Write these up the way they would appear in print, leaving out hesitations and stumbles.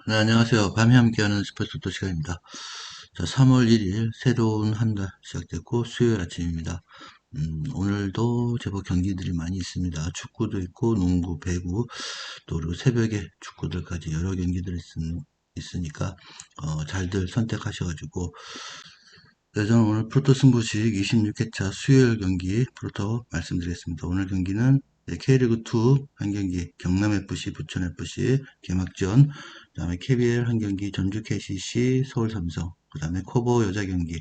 네, 안녕하세요. 밤이 함께하는 스포츠 또 시간입니다. 자, 3월 1일 새로운 한 달 시작됐고 수요일 아침입니다. 오늘도 제법 경기들이 많이 있습니다. 축구도 있고 농구, 배구, 또 그리고 새벽에 축구들까지 여러 경기들이 있으니까 잘들 선택하셔가지고 저는 오늘 프로토 승부식 26회차 수요일 경기 프로토 말씀드리겠습니다. 오늘 경기는 K리그2 한 경기, 경남FC, 부천FC 개막전, 그 다음에 KBL 한 경기, 전주 KCC, 서울삼성, 그 다음에 코보 여자 경기,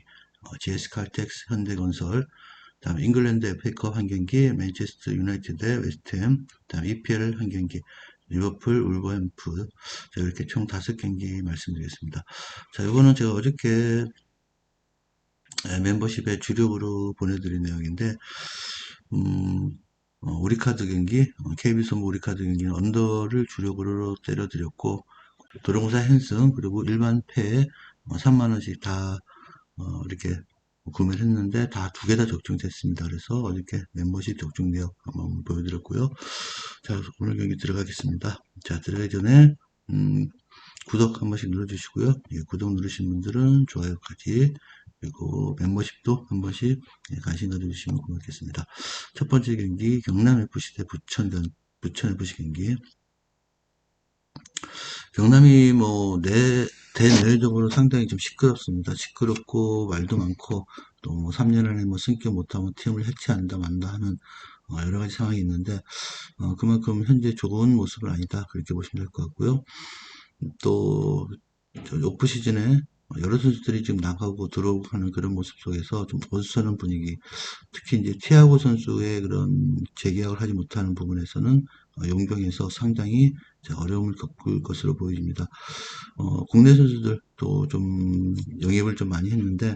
GS칼텍스, 현대건설, 그 다음에 잉글랜드 FA컵 한 경기, 맨체스터 유나이티드 대 웨스트햄, 그 다음에 EPL 한 경기, 리버풀, 울버햄프. 자, 이렇게 총 5경기 말씀드리겠습니다. 자, 이거는 제가 어저께 멤버십에 주력으로 보내드린 내용인데, 음, 우리카드 경기, KB손 우리카드 경기는 언더를 주력으로 때려드렸고, 도로공사 핸슨, 그리고 일반 패에 3만원씩 다, 이렇게 구매를 했는데, 다 두 개 다 적중됐습니다. 그래서 어저께 멤버십 적중 내역 한번 보여드렸고요. 자, 오늘 경기 들어가겠습니다. 자, 들어가기 전에, 구독 한 번씩 눌러주시고요. 예, 구독 누르신 분들은 좋아요까지, 그리고 멤버십도 한 번씩 관심 가져주시면 고맙겠습니다. 첫 번째 경기 경남FC 대 부천FC 경기. 경남이 대내외적으로 상당히 좀 시끄럽습니다. 시끄럽고 말도 많고 또 3년 안에 승격 못하면 팀을 해체한다 만다 하는 여러 가지 상황이 있는데 그만큼 현재 좋은 모습은 아니다 그렇게 보시면 될 것 같고요. 또 오프 시즌에 여러 선수들이 지금 나가고 들어오고 하는 그런 모습 속에서 좀 어수선한 분위기, 특히 이제 티아고 선수의 그런 재계약을 하지 못하는 부분에서는 용병에서 상당히 어려움을 겪을 것으로 보입니다. 국내 선수들도 좀 영입을 좀 많이 했는데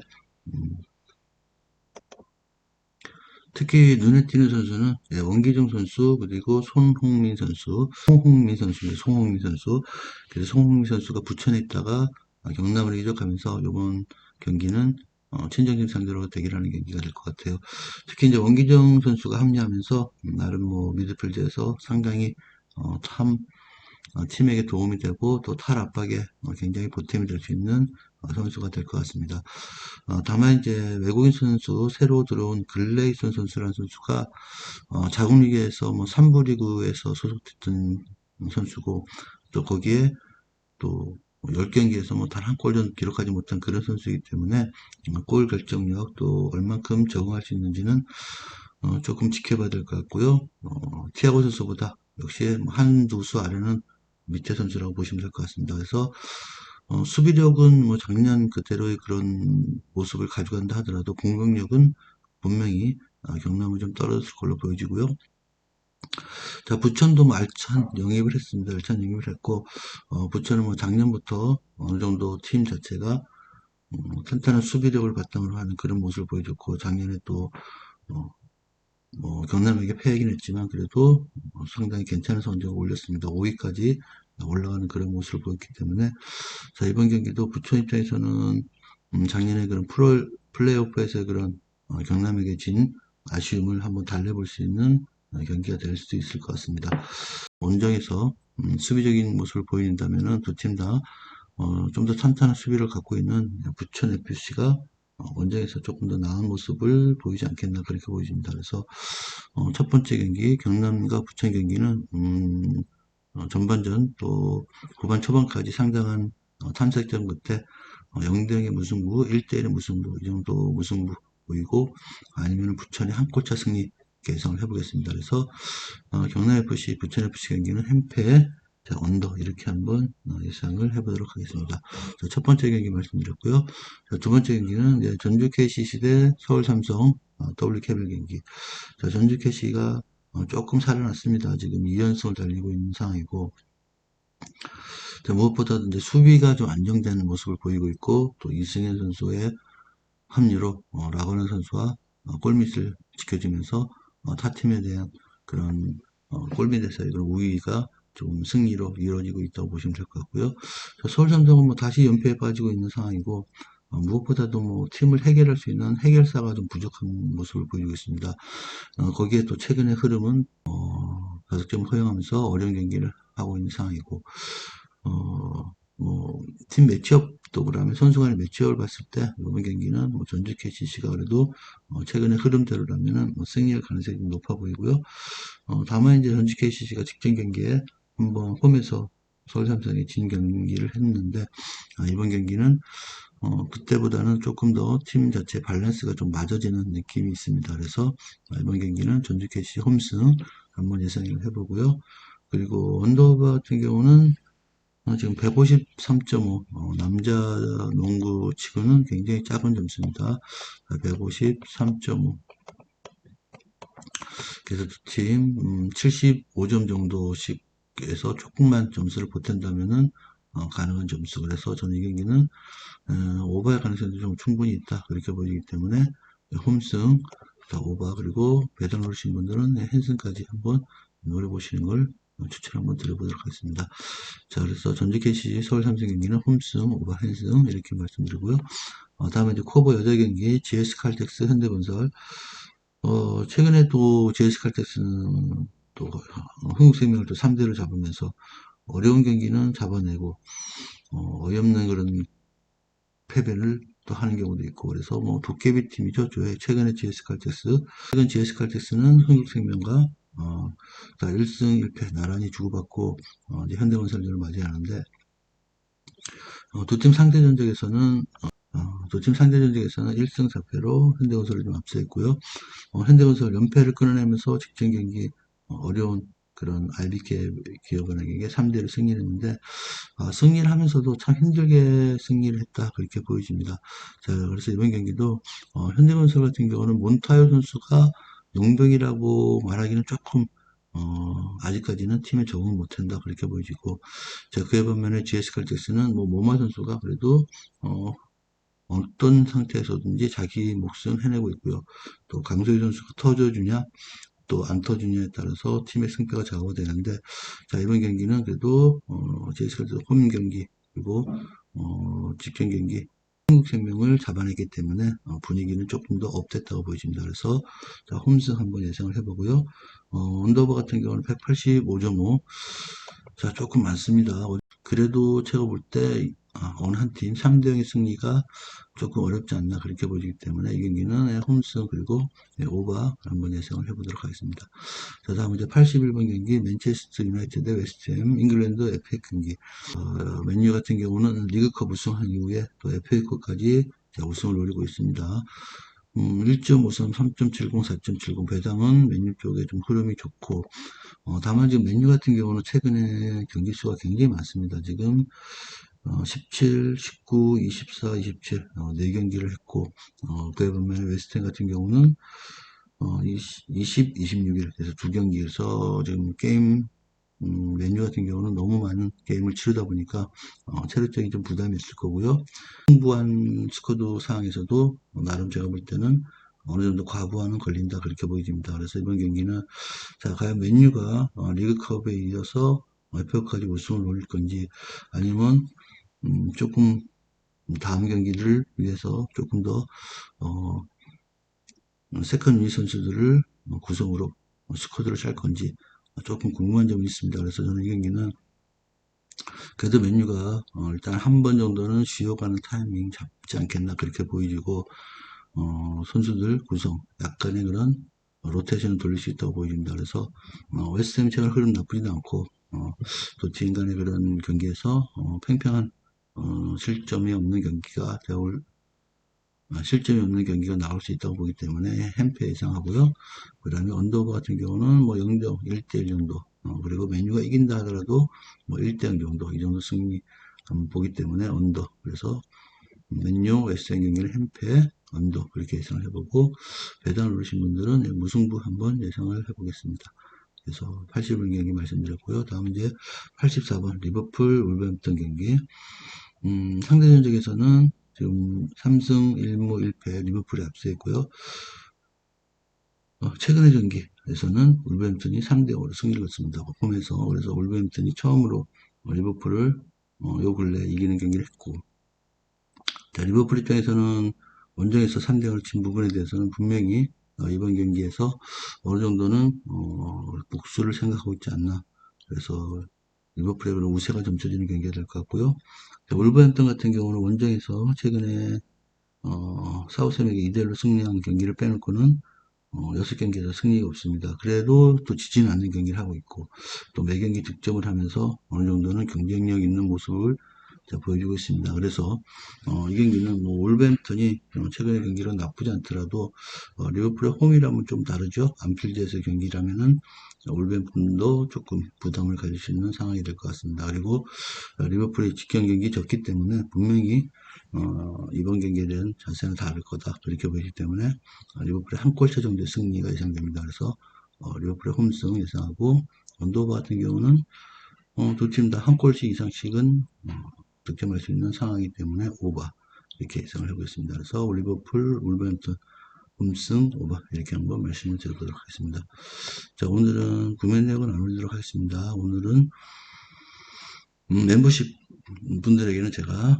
특히 눈에 띄는 선수는 원기정 선수 그리고 손흥민 선수, 송흥민 선수. 그래서 송흥민 선수가 부천에 있다가 경남으로 이적하면서 이번 경기는 친정팀 상대로 대결하는 경기가 될 것 같아요. 특히 이제 원기정 선수가 합류하면서 나름 미드필드에서 상당히 참 팀에게 도움이 되고 또 탈압박에 굉장히 보탬이 될 수 있는 선수가 될 것 같습니다. 다만 이제 외국인 선수 새로 들어온 글레이슨 선수라는 선수가 자국 리그에서 3부 리그에서 소속됐던 선수고 또 거기에 또 10경기에서 단 한 골도 기록하지 못한 그런 선수이기 때문에 골 결정력 또 얼만큼 적응할 수 있는지는 조금 지켜봐야 될 것 같고요. 티아고 선수보다 역시 한두 수 아래는 밑에 선수라고 보시면 될 것 같습니다. 그래서 수비력은 작년 그대로의 그런 모습을 가져간다 하더라도 공격력은 분명히 경남은 좀 떨어질 걸로 보여지고요. 자, 부천도 알찬 영입을 했습니다. 알찬 영입을 했고, 부천은 작년부터 어느 정도 팀 자체가 탄탄한 수비력을 바탕으로 하는 그런 모습을 보여줬고, 작년에 또 경남에게 패하긴 했지만 그래도 상당히 괜찮은 성적을 올렸습니다. 5위까지 올라가는 그런 모습을 보였기 때문에 자, 이번 경기도 부천 입장에서는 작년에 그런 플레이오프에서 그런 경남에게 진 아쉬움을 한번 달래볼 수 있는 경기가 될 수도 있을 것 같습니다. 원정에서 수비적인 모습을 보인다면은 두 팀 다 좀 더 탄탄한 수비를 갖고 있는 부천 FC가 원정에서 조금 더 나은 모습을 보이지 않겠나 그렇게 보여집니다. 그래서 첫 번째 경기 경남과 부천 경기는 전반전 또 후반 초반까지 상당한 탐색전 끝에 0대0의 무승부, 1대1의 무승부 이 정도 무승부 보이고 아니면 부천이 한 골차 승리 예상을 해보겠습니다. 그래서 경남FC, 부천FC 경기는 햄패 언더 이렇게 한번 예상을 해보도록 하겠습니다. 자, 첫 번째 경기 말씀드렸고요. 자, 두 번째 경기는 이제 전주 KCC 대 서울 삼성 WKBL 경기. 자, 전주 KC가 조금 살아났습니다. 지금 2연승을 달리고 있는 상황이고 자, 무엇보다도 이제 수비가 좀 안정되는 모습을 보이고 있고 또 이승현 선수의 합류로 라거나 선수와 골밑을 지켜주면서 타 팀에 대한 그런 골밑에서의 그런 우위가 좀 승리로 이루어지고 있다고 보시면 될 것 같고요. 서울 삼성은 다시 연패에 빠지고 있는 상황이고 무엇보다도 팀을 해결할 수 있는 해결사가 좀 부족한 모습을 보이고 있습니다. 거기에 또 최근의 흐름은 다득점을 허용하면서 어려운 경기를 하고 있는 상황이고 팀 매치업도 그러면 선수 간의 매치업을 봤을 때 이번 경기는 전주 KCC가 그래도 최근의 흐름대로라면은 승리할 가능성이 좀 높아 보이고요. 다만 이제 전주 KCC가 직전 경기에 한번 홈에서 서울 삼성이 진 경기를 했는데 이번 경기는 그때보다는 조금 더 팀 자체 밸런스가 좀 맞아지는 느낌이 있습니다. 그래서 이번 경기는 전주 KCC 홈승 한번 예상을 해보고요. 그리고 언더오버 같은 경우는 지금 153.5, 남자 농구 치고는 굉장히 작은 점수입니다. 153.5. 그래서 두 팀, 75점 정도씩에서 조금만 점수를 보탠다면은, 가능한 점수. 그래서 저는 이 경기는, 오버의 가능성도 좀 충분히 있다. 그렇게 보이기 때문에, 홈승, 오버, 그리고 배당 누르신 분들은 핸승까지 한번 노려보시는 걸 추천 한번 드려보도록 하겠습니다. 자, 그래서 전주 KC 서울 삼성 경기는 홈승, 오버 핸승 이렇게 말씀드리고요. 다음에 이제 코보 여자 경기 GS 칼텍스 현대건설. 최근에 또 GS 칼텍스는 또 흥국생명을 또 3대를 잡으면서 어려운 경기는 잡아내고 어이없는 그런 패배를 또 하는 경우도 있고 그래서 도깨비 팀이죠. 최근에 GS 칼텍스 최근 GS 칼텍스는 흥국생명과 1승 1패 나란히 주고받고 이제 현대건설을 맞이하는데 두 팀 상대 전적에서는 1승 4패로 현대건설을 좀 앞서 있고요. 현대건설 연패를 끊어내면서 직전 경기 어려운 그런 RBK 기업은행에게 3대를 승리했는데 승리를 하면서도 참 힘들게 승리를 했다 그렇게 보여집니다. 자, 그래서 이번 경기도 현대건설 같은 경우는 몬타요 선수가 용병이라고 말하기는 조금 아직까지는 팀에 적응 못한다 그렇게 보여지고 자, 그에 반면에 GS 칼텍스는 모마 선수가 그래도 어떤 상태에서든지 자기 몫은 해내고 있고요. 또 강소희 선수가 터져주냐 또 안 터지냐에 따라서 팀의 승패가 좌우되는데 자 이번 경기는 그래도 제이스칼드 홈 경기 그리고 직전 경기 한국생명을 잡아냈기 때문에 분위기는 조금 더 업됐다고 보여집니다. 그래서 자 홈승 한번 예상을 해보고요. 언더버 같은 경우는 185.5 자 조금 많습니다. 그래도 제가 볼 때 어느 한 팀 3대0의 승리가 조금 어렵지 않나 그렇게 보이기 때문에 이 경기는 홈승 그리고 오버 한번 예상을 해보도록 하겠습니다. 자, 다음 이제 81번 경기 맨체스터 유나이티드 웨스트햄 잉글랜드 FA 경기 맨유 같은 경우는 리그컵 우승한 이후에 또 FA컵까지 우승을 노리고 있습니다. 1.53, 3.70, 4.70 배당은 맨유 쪽에 좀 흐름이 좋고 다만 지금 맨유 같은 경우는 최근에 경기 수가 굉장히 많습니다. 지금 17, 19, 24, 27 4경기를 했고 그에 반면에 웨스트햄 같은 경우는 20, 26일 그래서 2경기에서 지금 게임 맨유 같은 경우는 너무 많은 게임을 치르다 보니까 체력적인 좀 부담이 있을 거고요. 풍부한 스쿼드 상황에서도 나름 제가 볼 때는 어느 정도 과부하는 걸린다 그렇게 보여집니다. 그래서 이번 경기는 자 과연 맨유가 리그컵에 이어서 FA까지 우승을 노릴 건지 아니면 조금 다음 경기를 위해서 조금 더 세컨 유닛 선수들을 구성으로 스쿼드를 짤 건지 조금 궁금한 점이 있습니다. 그래서 저는 이 경기는 그래도 맨유가 일단 한 번 정도는 쉬어가는 타이밍 잡지 않겠나 그렇게 보이고 선수들 구성 약간의 그런 로테이션을 돌릴 수 있다고 보여집니다. 그래서 웨스트햄 최근 흐름 나쁘지도 않고 또 팀 간의 그런 경기에서 팽팽한 실점이 없는 경기가 되올 실점이 없는 경기가 나올 수 있다고 보기 때문에 햄페 예상하고요. 그 다음에 언더버 같은 경우는 0점 1대1 정도 그리고 메뉴가 이긴다 하더라도 1대0 정도 이 정도 승리 보기 때문에 언더 그래서 맨유 웨스트햄 경기를 햄페 언더 그렇게 예상을 해보고 배당을 누르신 분들은 무승부 한번 예상을 해보겠습니다. 그래서 80번 경기 말씀드렸고요. 다음 이제 84번 리버풀 울버햄튼 경기 상대 전적에서는 지금 3승 1무 1패 리버풀이 앞서 있고요. 최근의 경기에서는 울버햄튼이 3대5로 승리를 거습니다. 홈에서 그래서 울버햄튼이 처음으로 리버풀을 요 근래 이기는 경기를 했고 자, 리버풀 입장에서는 원정에서 3대0을 친 부분에 대해서는 분명히 이번 경기에서 어느 정도는 복수를 생각하고 있지 않나 그래서 리버풀의 그런 우세가 점쳐지는 경기가 될 것 같고요. 자, 울버햄튼 같은 경우는 원정에서 최근에 사우스햄에게 2대1로 승리한 경기를 빼놓고는 6경기에서 승리가 없습니다. 그래도 또 지지는 않는 경기를 하고 있고, 또 매 경기 득점을 하면서 어느 정도는 경쟁력 있는 모습을 보여주고 있습니다. 그래서, 이 경기는 뭐, 올버햄튼이 최근의 경기로 나쁘지 않더라도, 리버풀의 홈이라면 좀 다르죠. 안필드에서 경기라면은, 올버햄튼도 조금 부담을 가질 수 있는 상황이 될 것 같습니다. 그리고, 리버풀이 직전 경기 졌기 때문에 분명히 이번 경기에 대한 자세는 다를 거다 이렇게 보이기 때문에 리버풀의 한 골차 정도의 승리가 예상됩니다. 그래서 리버풀의 홈승 예상하고 언더바 같은 경우는 두 팀 다 한 골씩 이상씩은 득점할 수 있는 상황이기 때문에 오버 이렇게 예상을 하고 있습니다. 그래서 리버풀, 울버햄튼 홈승 오버 이렇게 한번 말씀을 드려보도록 하겠습니다. 자, 오늘은 구매 내역은 안 올리도록 하겠습니다. 오늘은 멤버십 분들에게는 제가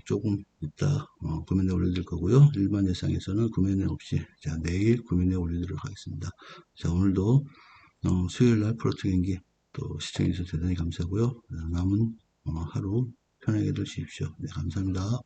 조금 이따 구매내 올려드릴 거고요. 일반 예상에서는 구매내 없이 자 내일 구매내 올리도록 하겠습니다. 자, 오늘도 수요일날 프로토 경기 또 시청해주셔서 대단히 감사하고요. 남은 하루 편하게 되십시오. 네, 감사합니다.